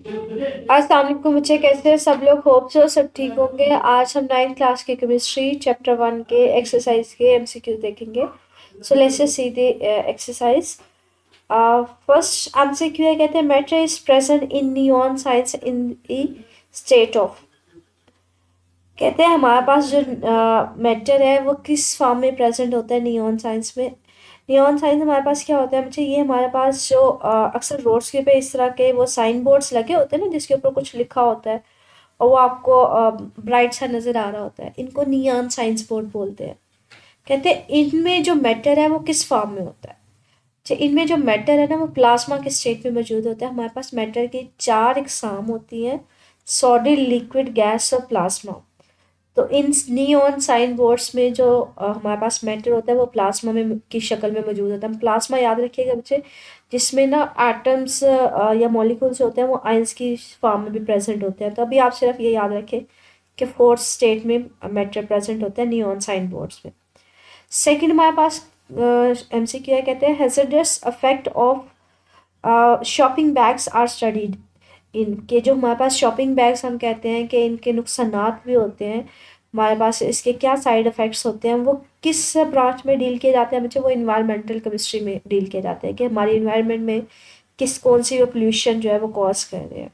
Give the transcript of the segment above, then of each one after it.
अस्सलाम वालेकुम बच्चे, कैसे हैं सब लोग? होप सो सब ठीक होंगे। आज हम 9th क्लास की केमिस्ट्री चैप्टर 1 के एक्सरसाइज के एमसीक्यू देखेंगे। So let's just see the exercise. First MCQ है, कहते हैं matter is present in neon science in the state of. कहते हैं हमारे पास जो मैटर है वो किस फॉर्म में प्रेजेंट होता है नियॉन साइंस में। नियॉन साइंस हमारे पास क्या होता है बच्चे, ये हमारे पास जो अक्सर रोड्स के पे इस तरह के वो साइन बोर्ड्स लगे होते हैं ना, जिसके ऊपर कुछ लिखा होता है और वो आपको ब्राइट सा नज़र आ रहा होता है, इनको नियॉन साइंस बोर्ड बोलते हैं। कहते हैं इनमें जो मैटर है वो किस फॉर्म में होता है। अच्छा, इनमें जो मैटर है ना वो प्लाज्मा के स्टेट में मौजूद होता है। हमारे पास मैटर की 4 इकसाम होती हैं: सॉलिड, लिक्विड, गैस और प्लाज्मा। तो इन नियॉन साइन बोर्ड्स में जो हमारे पास मैटर होता है वो प्लाज्मा में की शक्ल में मौजूद होता है। प्लाज्मा याद रखिएगा बच्चे, जिसमें ना एटम्स या मॉलिक्यूल्स होते हैं वो आयंस की फॉर्म में भी प्रेजेंट होते हैं। तो अभी आप सिर्फ ये याद रखें कि फोर्थ स्टेट में मैटर प्रेजेंट होता है नियॉन साइन बोर्ड्स में। सेकंड हमारे पास एमसीक्यू है, कहते हैं hazardous effect of shopping bags are studied. इनके जो हमारे पास शॉपिंग बैग्स हम कहते हैं कि इनके नुकसानात भी होते हैं, हमारे पास इसके क्या साइड इफ़ेक्ट्स होते हैं, वो किस ब्रांच में डील किए जाते हैं बच्चे? वो इन्वायरमेंटल केमिस्ट्री में डील किए जाते हैं कि हमारी इन्वायरमेंट में किस कौन सी वो पोल्यूशन जो है वो कॉज कर रहे हैं।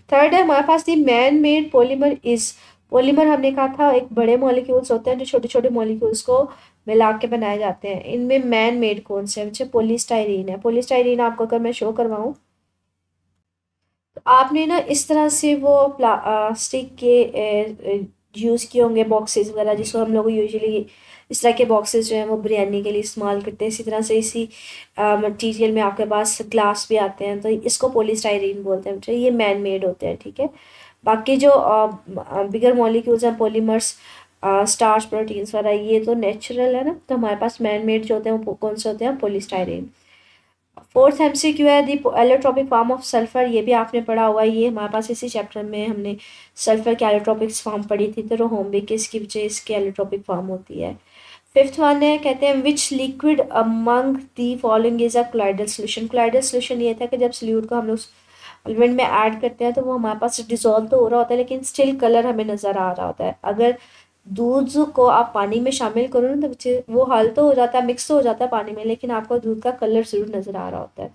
थर्ड है हमारे पास the man made polymer is. Polymer हमने कहा था एक बड़े मॉलिक्यूल्स होते हैं जो छोटे छोटे मॉलिक्यूल्स को मिला के बनाए जाते हैं। इनमें मैन मेड कौन से हैं बच्चे? पॉलीस्टाइरीन है। पॉलीस्टाइरीन आपको अगर मैं शो करवाऊँ तो आपने ना इस तरह से वो प्लास्टिक के यूज़ किए होंगे बॉक्सेस वगैरह, जिसको हम लोग यूजुअली इस तरह के बॉक्सेस जो हैं वो बिरयानी के लिए इस्तेमाल करते हैं। इसी तरह से इसी मटेरियल में आपके पास ग्लास भी आते हैं, तो इसको पॉलीस्टाइरीन बोलते हैं। तो ये मैन मेड होते हैं, ठीक है। बाकी जो बिगर मॉलिक्यूल्स हैं, पॉलीमर्स, स्टार्च, प्रोटीन्स वगैरह, ये तो नेचुरल है ना। तो हमारे पास मैन मेड जो होते हैं वो कौन से होते हैं? पॉलीस्टाइरीन। फोर्थ एमसीक्यू है दी एलोट्रोपिक फॉर्म ऑफ सल्फर। ये भी आपने पढ़ा हुआ है, ये हमारे पास इसी चैप्टर में हमने सल्फर की एलोट्रोपिक फॉर्म पढ़ी थी। तो होमविक इसकी वजह इसकी एलोट्रोपिक फॉर्म होती है। फिफ्थ वन है, कहते हैं विच liquid among the following is a colloidal solution. Colloidal solution ये था कि जब सोल्यूट को हम लोग सॉल्वेंट में ऐड करते हैं तो वो हमारे पास डिजोल्व तो हो रहा होता है लेकिन स्टिल कलर हमें नज़र आ रहा होता है। अगर दूध को आप पानी में शामिल करो ना तो बच्चे वो हल तो हो जाता है, मिक्स तो हो जाता है पानी में, लेकिन आपको दूध का कलर ज़रूर नज़र आ रहा होता है।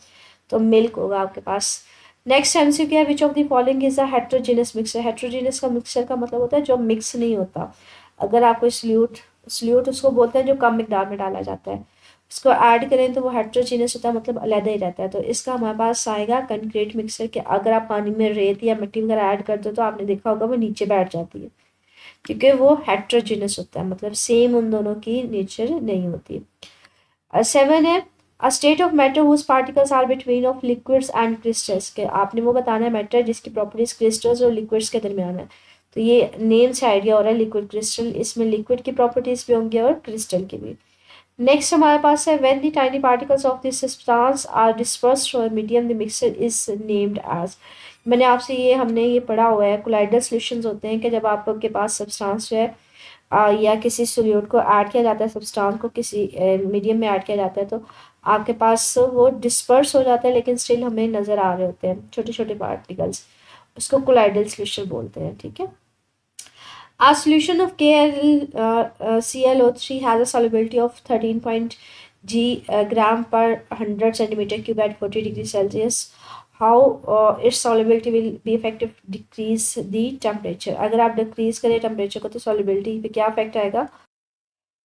तो मिल्क होगा आपके पास। नेक्स्ट एमसीक्यू है, which of the following is a heterogeneous mixer. Heterogeneous का मिक्सर का मतलब होता है जो मिक्स नहीं होता। अगर आप कोई सल्यूट सल्यूट उसको बोलते हैं जो कम मिकदार में डाला जाता है, उसको ऐड करें तो वो हेट्रोजीनियस होता है, मतलब अलग ही रहता है। तो इसका हमारे पास आएगा कंक्रीट मिक्सर के अगर आप पानी में रेत या मिट्टी वगैरह ऐड कर दो तो आपने देखा होगा वो नीचे बैठ जाती है, क्योंकि वो हेट्रोजीनस होता है, मतलब सेम उन दोनों की नेचर नहीं होती। सेवन है, a state of matter whose particles are between of liquids and crystals. के आपने वो बताना है मैटर जिसकी प्रॉपर्टीज क्रिस्टल्स और लिक्विड्स के दरमियान है। तो ये नेम से आइडिया हो रहा है लिक्विड क्रिस्टल, इसमें लिक्विड की प्रॉपर्टीज भी होंगी और क्रिस्टल की भी। नेक्स्ट हमारे पास है, when the tiny particles of this substance are dispersed और medium the mixture is named as. मैंने आपसे ये हमने ये पढ़ा हुआ है, कोलाइडल सॉल्यूशंस होते हैं कि जब आपके पास सब्सटेंस जो है या किसी सोल्यूट को ऐड किया जाता है, सब्सटेंस को किसी मीडियम में ऐड किया जाता है, तो आपके पास वो डिस्पर्स हो जाता है लेकिन स्टिल हमें नज़र आ रहे होते हैं छोटे छोटे पार्टिकल्स। उसको कोलाइडल सॉल्यूशन बोलते हैं, ठीक है। A solution of KlClO3 has a solubility of 13 g gram per 100 centimeter cube at 40 degrees Celsius. How its solubility will be effective decrease the temperature। अगर आप डिक्रीज करें टेम्परेचर को तो solubility पे क्या इफेक्ट आएगा?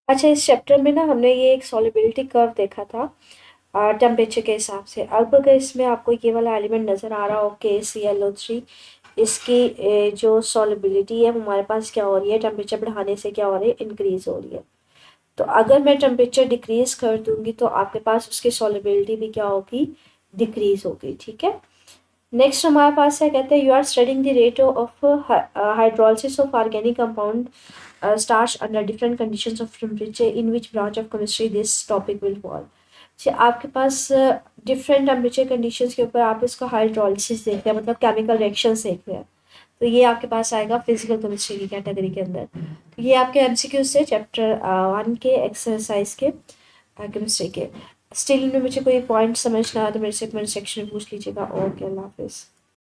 अच्छा, इस चैप्टर में ना हमने ये एक solubility कर्व देखा था टेम्परेचर के हिसाब से। अब अगर इसमें आपको ये वाला एलिमेंट नज़र आ रहा हो KClO3, इसकी जो सॉलिबिलिटी है वो हमारे पास क्या हो रही है, टेम्परेचर बढ़ाने से क्या हो रही है, इंक्रीज हो रही है। तो अगर मैं टेम्परेचर डिक्रीज कर दूंगी तो आपके पास उसकी सॉलिबिलिटी भी क्या होगी, डिक्रीज होगी, ठीक है। नेक्स्ट हमारे पास है, कहते हैं you are studying the rate of hydrolysis of organic compound starch under different conditions of temperature in which branch of chemistry this topic will fall. आपके पास डिफरेंट टेम्परेचर कंडीशंस के ऊपर आप इसका हाइड्रोलिसिस देख रहे हैं, मतलब केमिकल रिएक्शंस देख रहे हैं। तो ये आपके पास आएगा फिजिकल केमिस्ट्री की कैटेगरी के अंदर। तो ये आपके एमसीक्यू से चैप्टर 1 के एक्सरसाइज के केमिस्ट्री के। स्टिल इनमें मुझे कोई पॉइंट समझ ना आया तो मेरे से कमेंट सेक्शन में पूछ लीजिएगा। ओके, अल्लाह हाफिज़।